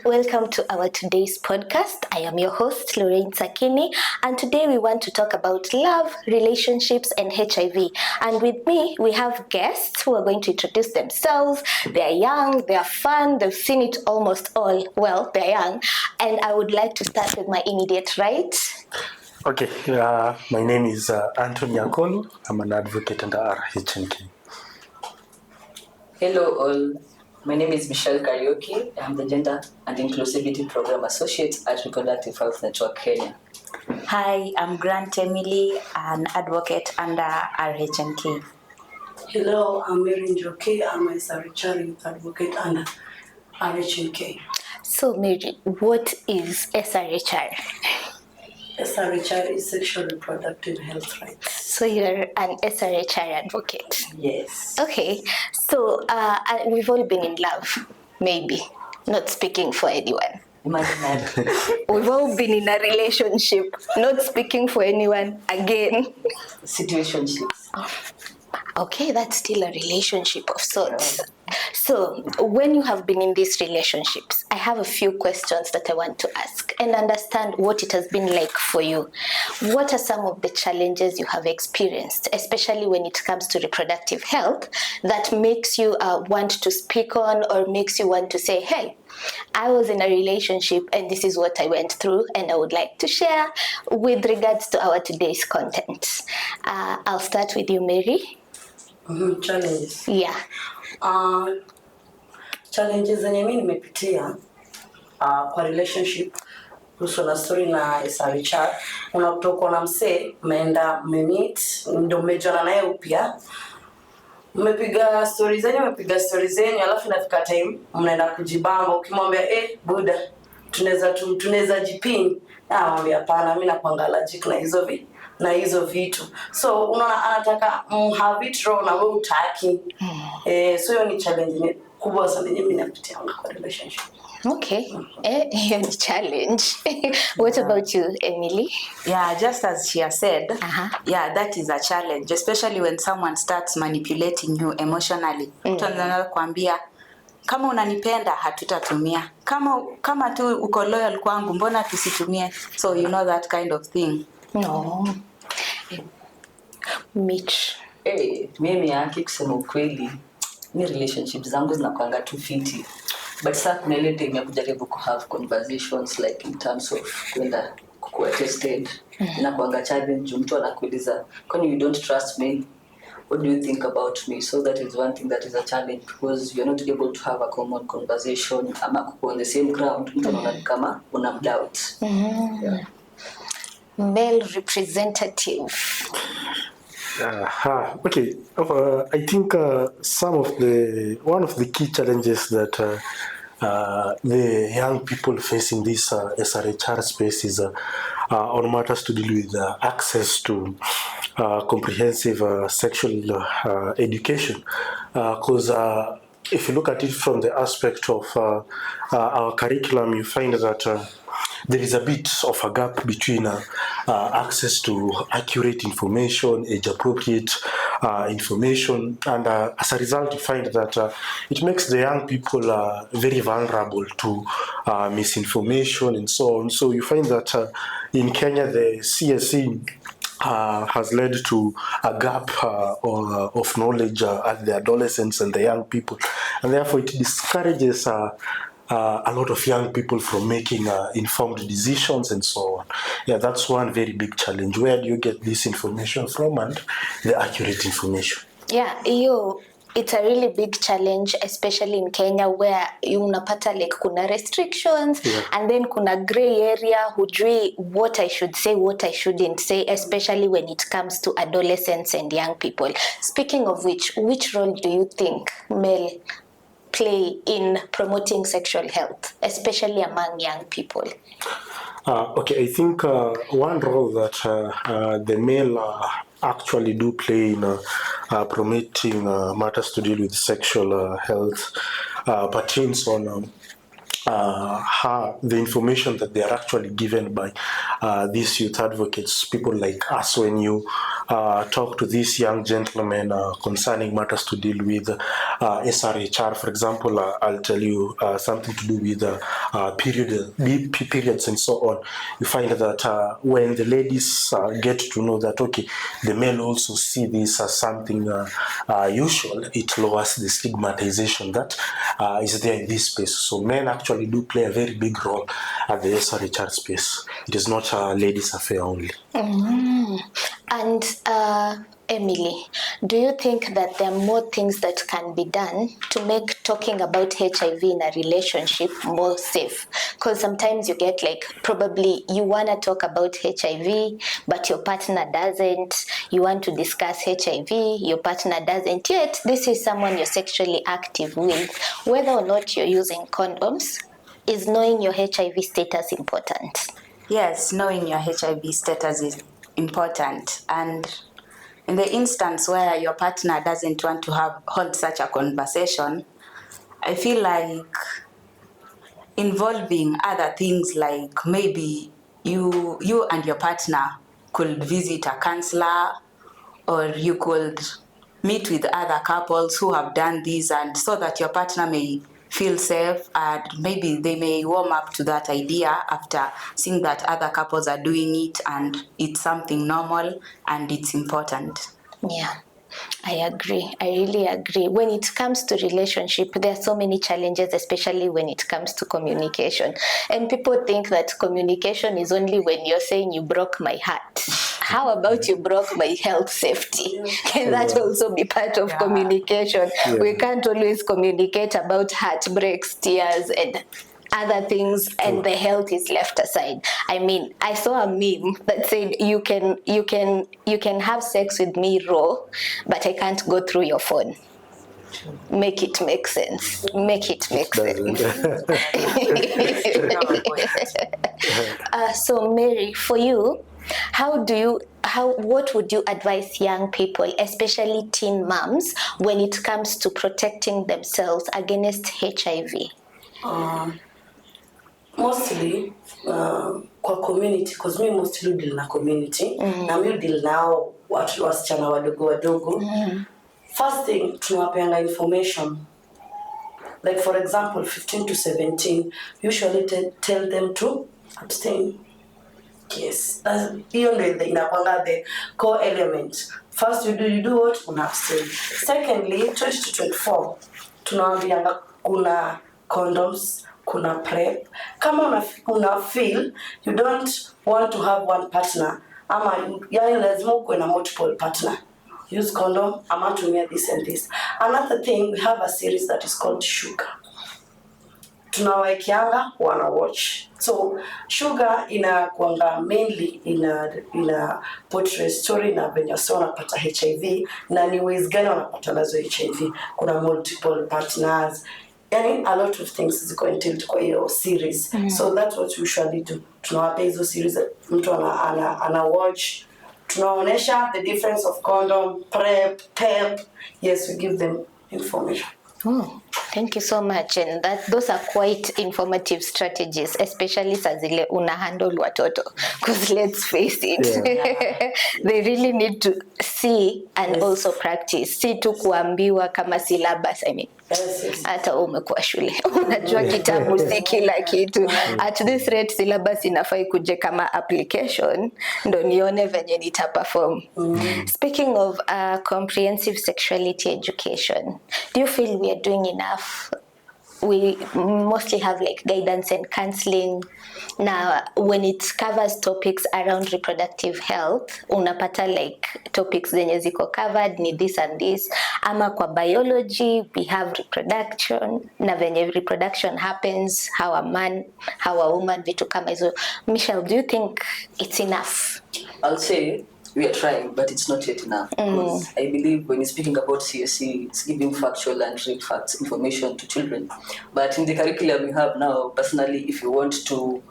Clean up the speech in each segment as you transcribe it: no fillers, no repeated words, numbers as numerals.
welcome to our today's podcast. I am your host, Lorraine Sakini, and today we want to talk about love, relationships, and HIV. And with me, we have guests who are going to introduce themselves. They're young, they're fun, they've seen it almost all. Well, they're young. And I would like to start with my immediate right. Okay, my name is Anthony Akolu. I'm an advocate under RHNK. Hello all, my name is Michelle Karaoke. I'm the Gender and Inclusivity Program Associate at Reproductive Health Network Kenya. Hi, I'm Grant Emily, an advocate under RHNK. Hello, I'm Mary Njoki. I'm a SRHR advocate under RHNK. So Mary, what is SRHR? SRHR is sexual reproductive health rights. So you're an SRHR advocate? Yes. Okay, so we've all been in love, maybe, not speaking for anyone. Imagine that. We've all been in a relationship, not speaking for anyone again. Situationships. Okay, that's still a relationship of sorts. So, when you have been in these relationships, I have a few questions that I want to ask and understand what it has been like for you. What are some of the challenges you have experienced, especially when it comes to reproductive health, that makes you want to speak on or makes you want to say, hey, I was in a relationship and this is what I went through and I would like to share with regards to our today's content. I'll start with you, Mary. Challenges. Yeah. Challenges zenye mimi nimepitia kwa relationship kuhusu na story na SRHR. Unapotoka na msee, mmeenda meet, ndio mmejana naye upya. Mmepiga stories zenyu, alafu inafika time mnaenda kujibamba, ukimwambia buda tunaweza jipini. Anamwambia hapana, mimi nakuanga allergic na hizo vitu. So unaona anataka have it raw na wewe utaki. So hiyo ni challenge kubwa sana mimi napitia kwa relationship. Okay, hiyo ni challenge. What about you, Emily? Yeah, just as she has said, yeah, that is a challenge, especially when someone starts manipulating you emotionally. Tunaanza kuambia kama unanipenda hatutatumia, kama tu uko loyal kwangu mbona tusitumie, so you know that kind of thing. No. Mitch. Mimi yake kusema ukweli, ni relationships zangu zinakuanga tu fiti. But sasa kuna ile time ya kujaribu ku have conversations like in terms of kwenda kuwa tested. Inakuanga challenge, mtu anakuuliza, "Kwani you don't trust me? What do you think about me?" So that is one thing that is a challenge because you're not able to have a common conversation ama kuwa on the same ground. Mtu anaona kama una doubt. Yeah. Male representative. Okay, I think one of the key challenges that the young people face in this SRHR space is on matters to deal with access to comprehensive sexual education. Because if you look at it from the aspect of our curriculum, you find that there is a bit of a gap between access to accurate information, age-appropriate information, and as a result, you find that it makes the young people very vulnerable to misinformation and so on. So you find that in Kenya, the CSE has led to a gap of knowledge at the adolescents and the young people, and therefore it discourages a lot of young people from making informed decisions and so on. Yeah, that's one very big challenge. Where do you get this information from and the accurate information? Yeah, it's a really big challenge, especially in Kenya where unapata like kuna restrictions and then kuna gray area, hujui what I should say, what I shouldn't say, especially when it comes to adolescents and young people. Speaking of which role do you think male play in promoting sexual health, especially among young people? Okay, I think one role that the male actually do play in promoting matters to deal with sexual health pertains on the information that they are actually given by these youth advocates, people like us. When you talk to these young gentlemen concerning matters to deal with SRHR. For example, I'll tell you something to do with periods and so on. You find that when the ladies get to know that, okay, the male also see this as something usual, it lowers the stigmatization that is there in this space. So men actually do play a very big role at the SRHR space. It is not a ladies' affair only. And Emily, do you think that there are more things that can be done to make talking about HIV in a relationship more safe? Because sometimes you get like, probably you want to talk about HIV, but your partner doesn't. You want to discuss HIV, your partner doesn't. Yet, this is someone you're sexually active with. Whether or not you're using condoms, is knowing your HIV status important? Yes, knowing your HIV status is important. And in the instance where your partner doesn't want to hold such a conversation, I feel like involving other things, like maybe you and your partner could visit a counselor, or you could meet with other couples who have done this, and so that your partner may feel safe, and maybe they may warm up to that idea after seeing that other couples are doing it and it's something normal and it's important. Yeah, I agree. I really agree. When it comes to relationship, there are so many challenges, especially when it comes to communication. And people think that communication is only when you're saying you broke my heart. How about you broke my health safety? Can that also be part of communication? Yeah. We can't always communicate about heartbreaks, tears, and other things, and the health is left aside. I mean, I saw a meme that said you can have sex with me raw, but I can't go through your phone. Make it make sense. Make it make sense. So Mary, for you, what would you advise young people, especially teen moms, when it comes to protecting themselves against HIV? Mostly kwa community, because me mostly deal na community, na mi deal nao watu wasichana wadogo. First thing, tunawapeanga information. Like for example, 15 to 17, usually tell them to abstain. Yes, hiyo ndio inakwanga the core element. First you do what? Una abstain. Secondly, 20 to 24, tunawaambianga kuna condoms, kuna PrEP. Kama una feel you don't want to have one partner, ama yani lazima uwe na multiple partner, use condom, ama tumia this and this. Another thing, we have a series that is called Sugar. Tunawaekianga wana watch. So Sugar inakuanga mainly ina portray story na venye wasichana wanapata HIV, na ni ways gani wanapata nazo HIV. Kuna multiple partners, and a lot of things is going to kwa hiyo series. So that's what we usually do. Tunawapa hizo series, mtu ana watch. Tunaonesha the difference of condom, PrEP, PEP. Yes, we give them information. Oh, thank you so much, and those are quite informative strategies, especially saa zile una handle watoto, because let's face it, they really need to see and also practice, si tu kuambiwa kama syllabus. I mean, hata umekuwa shule unajua kitabu si kila kitu. At this rate syllabus inafai kuje kama application ndo nione venye nita perform. Speaking of comprehensive sexuality education, do you feel we are doing enough? We mostly have like guidance and counseling. Now, when it covers topics around reproductive health, unapata like topics zenye ziko covered ni this and this. Ama kwa biology, we have reproduction. Na venye reproduction happens, how a man, how a woman, vitu kama hizo. Michelle, do you think it's enough? I'll say we are trying, but it's not yet enough. Because I believe when you're speaking about CSE, it's giving factual and real facts information to children. But in the curriculum we have now, personally, if you want to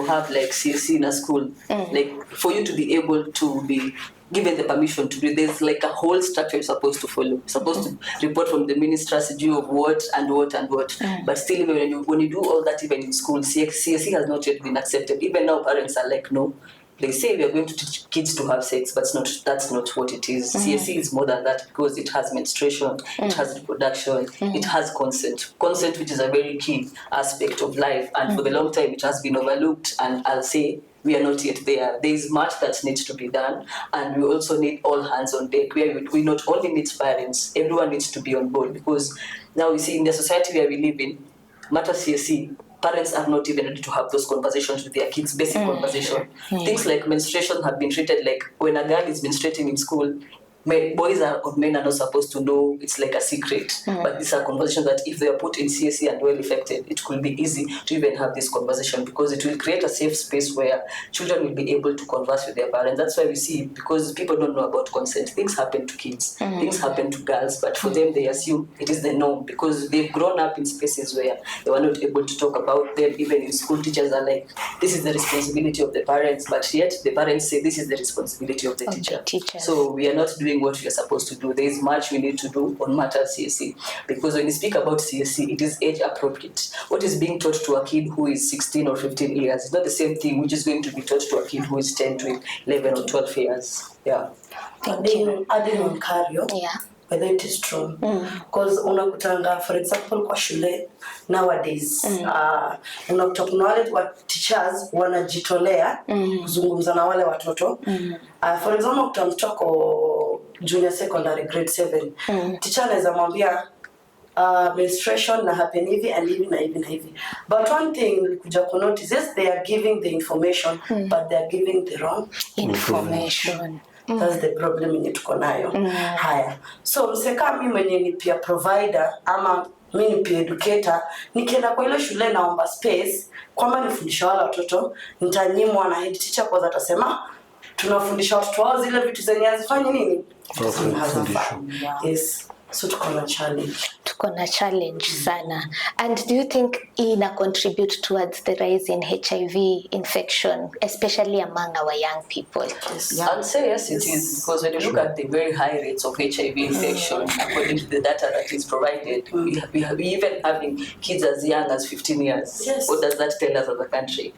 have like CSE in a school, like for you to be able to be given the permission to do, there's like a whole structure you're supposed to follow. You're supposed to report from the ministry of what and what and what. But still, even when you do all that, even in school, CSE has not yet been accepted. Even now, parents are like, no. they say we are going to teach kids to have sex, but that's not what it is. CSE is more than that because it has menstruation, it has reproduction, it has consent. Consent, which is a very key aspect of life, and for the long time it has been overlooked, and I'll say we are not yet there. There is much that needs to be done, and we also need all hands on deck. We not only need parents, everyone needs to be on board, because now we see in the society where we live in, matter CSE, parents are not even ready to have those conversations with their kids, basic conversation. Things like menstruation have been treated like when a girl is menstruating in school, boys or men are not supposed to know. It's like a secret. But these are conversations that if they are put in CSE and well effected, it could be easy to even have this conversation, because it will create a safe space where children will be able to converse with their parents. That's why we see, because people don't know about consent, things happen to kids, things happen to girls, but for them they assume it is the norm because they've grown up in spaces where they were not able to talk about them. Even in school, teachers are like, this is the responsibility of the parents, but yet the parents say this is the responsibility of the teacher. So we are not doing what we are supposed to do. There is much we need to do on matters CSE, because when we speak about CSE, it is age appropriate. What is being taught to a kid who is 16 or 15 years is not the same thing which is going to be taught to a kid who is 10 to 11 or 12 years. Yeah. Adding on Cario, whether it is true, because unakutanga, for example, kwa shule nowadays, unakuta kuna wale wa teachers wanajitolea kuzungumza na wale watoto. For example, utamtoko junior secondary grade 7, teacher anaweza mwambia menstruation na happen hivi and hivi na hivi na hivi. But one thing kuja ku notice is they are giving the information, but they are giving the wrong information. That's the problem yenye tuko nayo. Haya, so mseka mimi mwenye ni pia provider ama mimi ni pia educator, nikienda kwa ile shule naomba space kwamba nifundishe wale watoto, nitanyimwa na head teacher kwa sababu atasema tunafundisha watoto wao zile vitu zenye hazifanye nini? Yes. So tuko na challenge sana. And do you think ina contribute towards the rise in HIV infection, especially among our young people? Yes. I'll say yes, it is, because when you look at the very high rates of HIV infection, according to the data that is provided, we even having kids as young as 15 years. Yes. What does that tell us as a country?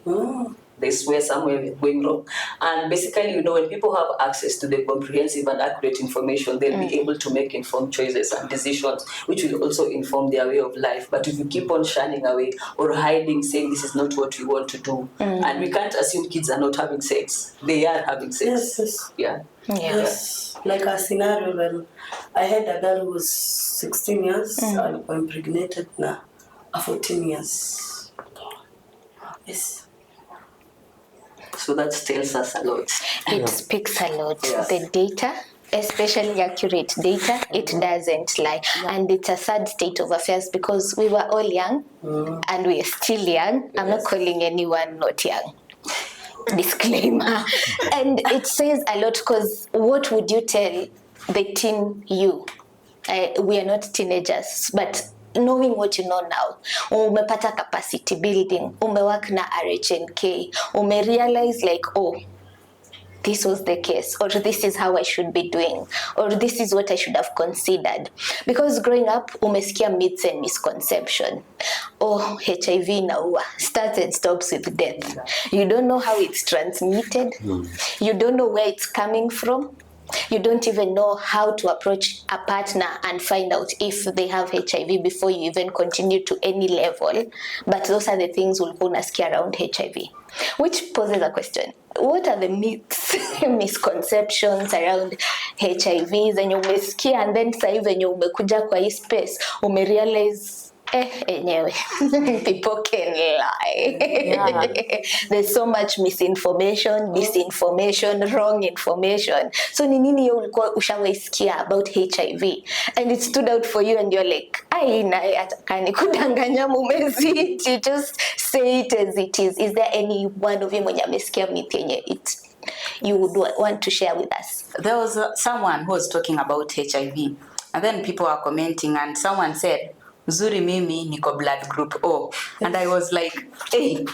They swear somewhere we're going wrong. And basically, when people have access to the comprehensive and accurate information, they'll be able to make informed choices and decisions, which will also inform their way of life. But if you keep on shunning away or hiding, saying this is not what we want to do, and we can't assume kids are not having sex. They are having sex. Yes. Yes. Like a scenario when I had a girl who was 16 years and impregnated now, 14 years. Yes. So that tells us a lot. It speaks a lot. The data, especially accurate data, it doesn't lie. And it's a sad state of affairs because we were all young and we are still young. I'm not calling anyone not young. Disclaimer. And it says a lot, because what would you tell the teen you? We are not teenagers, but knowing what you know now, umepata capacity building, umework na RHNK, umerealize like, oh, this was the case, or this is how I should be doing, or this is what I should have considered. Because growing up, umesikia myths and misconception. Oh, HIV inaua, starts and stops with death. You don't know how it's transmitted. You don't know where it's coming from. You don't even know how to approach a partner and find out if they have HIV before you even continue to any level. But those are the things ulikuwa unasikia around HIV. Which poses a question. What are the myths, misconceptions around HIV zenye umesikia, and then sasa hivi venye umekuja kwa hii space umerealize enyewe people can lie. There's so much misinformation, disinformation, wrong information. So ni nini ulikuwa ushawaisikia about HIV and it stood out for you and you're like, atakani kudanganya mumeziti, you just say it as it is. Is there any one of you mwenye amesikia myth yenye you would want to share with us? There was someone who was talking about HIV, and then people were commenting, and someone said, Zuri mimi niko blood group O. And I was like, hey,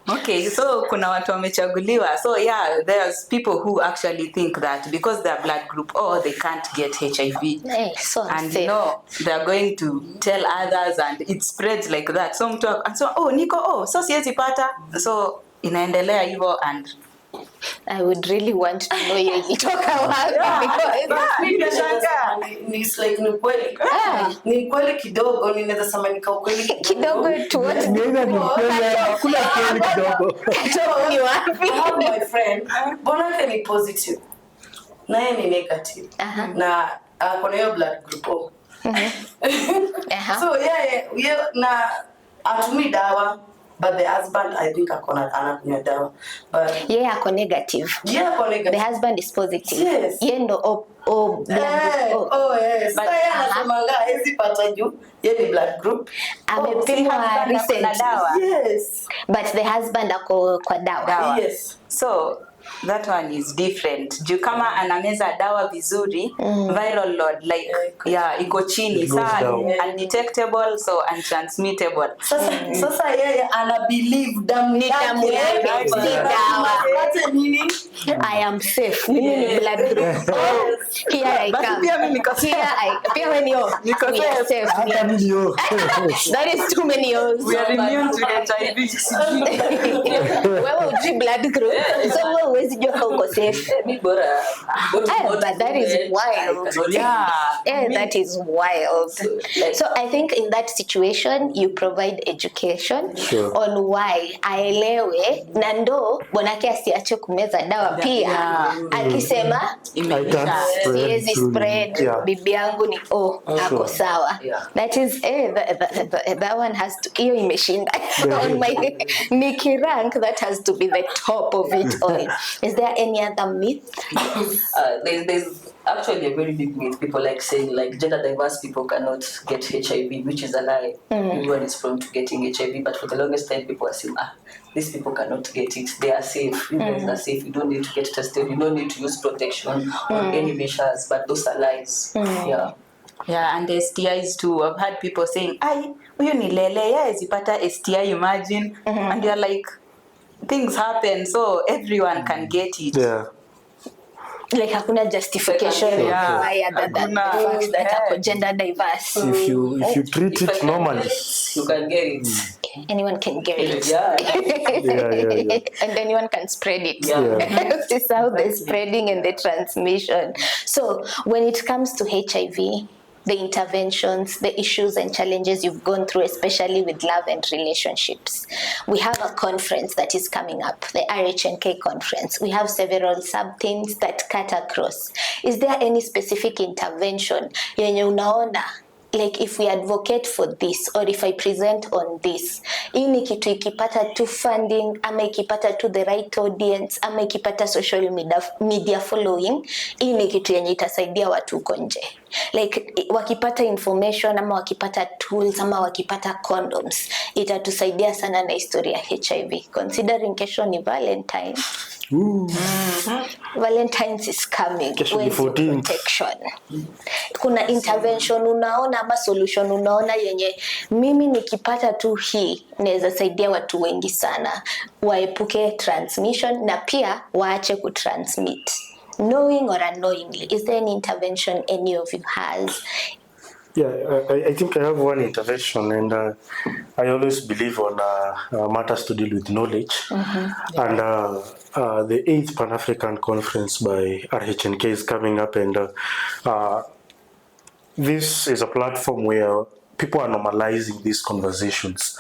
okay, so kuna watu wamechaguliwa. So yeah, there's people who actually think that because they're blood group O, they can't get HIV. Hey, so and they're going to tell others, and it spreads like that. So mtu, and so, oh, niko O, so siwezi pata. So inaendelea hivyo, and I would really want to know you ilitoka wapi It's like ni kweli. Ni kweli kidogo, ninaweza sema ni kweli kidogo tu what Kuna kweli kidogo. ni wapi? I have my friend, bonake ni positive. Naye ni negative. Na kuna hiyo blood group O. So yeah, na atumi dawa. But the husband, I think anakunywa dawa. But Yeah, ako negative. yeah, ako negative. The husband is positive. Yes. Yeye ndo Yes. Sasa yeye anasemanga hezi pata juu yeye ni blood group. amepimwa recently. Yes. But the husband ako kwa dawa. Yes. So that one is different. Juu kama anameza dawa vizuri, viral load like iko chini, It goes saa down. undetectable, so untransmittable. Sasa yeye ana believe damu yake yake, si dawa. Apate nini? I am safe. Mimi ni blood group. Here I Basi come. pia mimi niko Here pia when you Niko we are safe. safe. Hata mimi yo. That is too many years. we are immune to HIV. Wewe uji blood group. So wewe huwezi jua kama uko safe. Mi bora. But that is wild. That is wild. So I think in that situation you provide education on why aelewe na ndo bwanake asiache kumeza dawa pia. Akisema siwezi spread, bibi yangu ni ako sawa. That is that one has to, hiyo imeshinda on my Nikki rank, that has to be the top of it all. Is there any other myth? There's actually a very big myth. People like saying like gender diverse people cannot get HIV, which is a lie. Everyone is prone to getting HIV, but for the longest time people are saying, these people cannot get it. They are safe. You guys are safe. You don't need to get tested. You don't need to use protection or any measures. But those are lies. Yeah, and STIs too. I've had people saying, "Ai, huyu ni lele, yeye zipata STI, imagine." And you're like, things happen, so everyone can get it. Yeah. Like hakuna justification why other than the fact that ako gender diverse. If you treat it normally, you can get it. Anyone can get it. Yeah. And anyone can spread it. This is how the spreading and the transmission. So when it comes to HIV, the interventions, the issues and challenges you've gone through, especially with love and relationships. We have a conference that is coming up, the RHNK conference. We have several sub-themes that cut across. Is there any specific intervention yenye unaona, like if we advocate for this or if I present on this, hii ni kitu ikipata tu funding ama ikipata tu the right audience ama ikipata social media following, hii ni kitu yenye itasaidia watu huko nje. Like wakipata information ama wakipata tools ama wakipata condoms, itatusaidia sana na historia ya HIV. Considering kesho ni Valentine. Valentine's is coming. Where's your protection? Kuna intervention unaona ama solution unaona yenye mimi nikipata tu hii naweza saidia watu wengi sana waepuke transmission na pia waache kutransmit, knowing or unknowingly? Is there any intervention any of you has? Yeah, I think I have one intervention, and I always believe on matters to deal with knowledge. And the 8th Pan-African Conference by RHNK is coming up, and this is a platform where people are normalizing these conversations,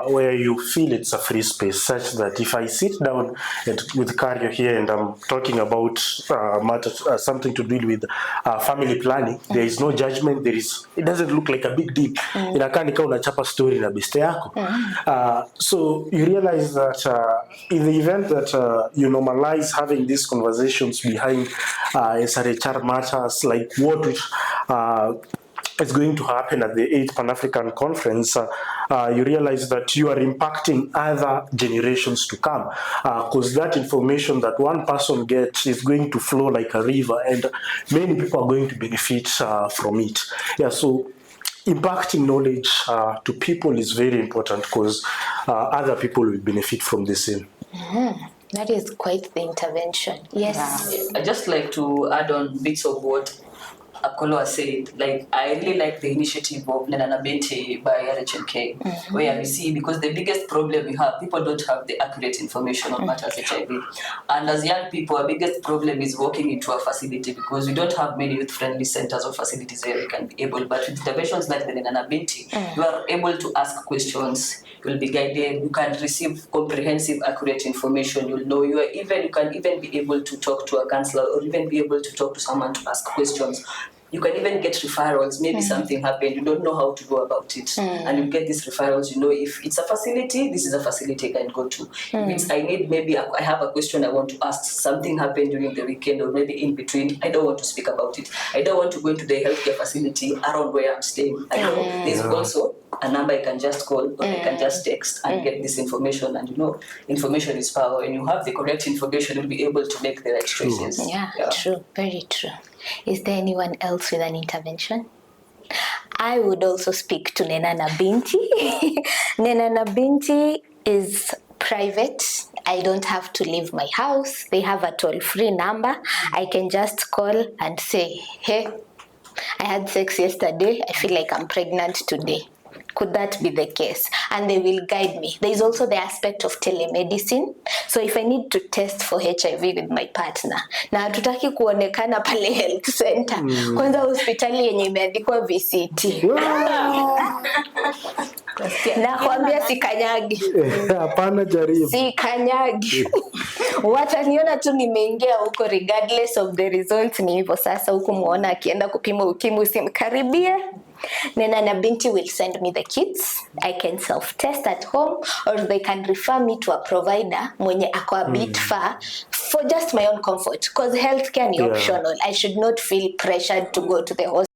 where you feel it's a free space, such that if I sit down with Kario here and I'm talking about matters, something to do with family planning, there is no judgment. It doesn't look like a big deal. Inakaa nika unachapa story na beste yako. So you realize that in the event that you normalize having these conversations behind SRHR matters, like what is going to happen at the 8th Pan-African Conference, you realize that you are impacting other generations to come, because that information that one person gets is going to flow like a river, and many people are going to benefit from it. Yeah, so impacting knowledge to people is very important, because other people will benefit from the same. That is quite the intervention. Yes. I just like to add on bits of what Akolo said, like, I really like the initiative of Nana Binti by RHMK, where we see, because the biggest problem we have, people don't have the accurate information on matters HIV. And as young people, our biggest problem is walking into a facility, because we don't have many youth-friendly centers or facilities where we can be able. But with interventions like the Nana Binti, you are able to ask questions, you will be guided, you can receive comprehensive, accurate information, you can even be able to talk to a counselor, or even be able to talk to someone to ask questions. You can even get referrals. Maybe something happened, you don't know how to go about it, and you get these referrals. If it's a facility, this is a facility I can go to. If it's I have a question I want to ask, something happened during the weekend or maybe in between, I don't want to speak about it. I don't want to go into the healthcare facility around where I'm staying. I know there's also a number I can just call, or I can just text and get this information. And information is power. When you have the correct information, you'll be able to make the right choices. Yeah, true, very true. Is there anyone else with an intervention? I would also speak to Nenana Binti. Nenana Binti is private. I don't have to leave my house. They have a toll-free number. I can just call and say, hey, I had sex yesterday. I feel like I'm pregnant today. Could that be the case? And they will guide me. There is also the aspect of telemedicine. So if I need to test for HIV with my partner, na hatutaki kuonekana pale health center. Kwanza hospitali yenye imeandikwa VCT. Nakwambia sikanyagi. Hapana, jaribu. Sikanyagi. Wataniona tu nimeingia huko regardless of the results. Ni hivyo sasa, huku muona akienda kupima ukimwi usimkaribie. Nenana Binti will send me the kits. I can self-test at home, or they can refer me to a provider mwenye ako a bit far, for just my own comfort, because healthcare is optional. I should not feel pressured to go to the hospital.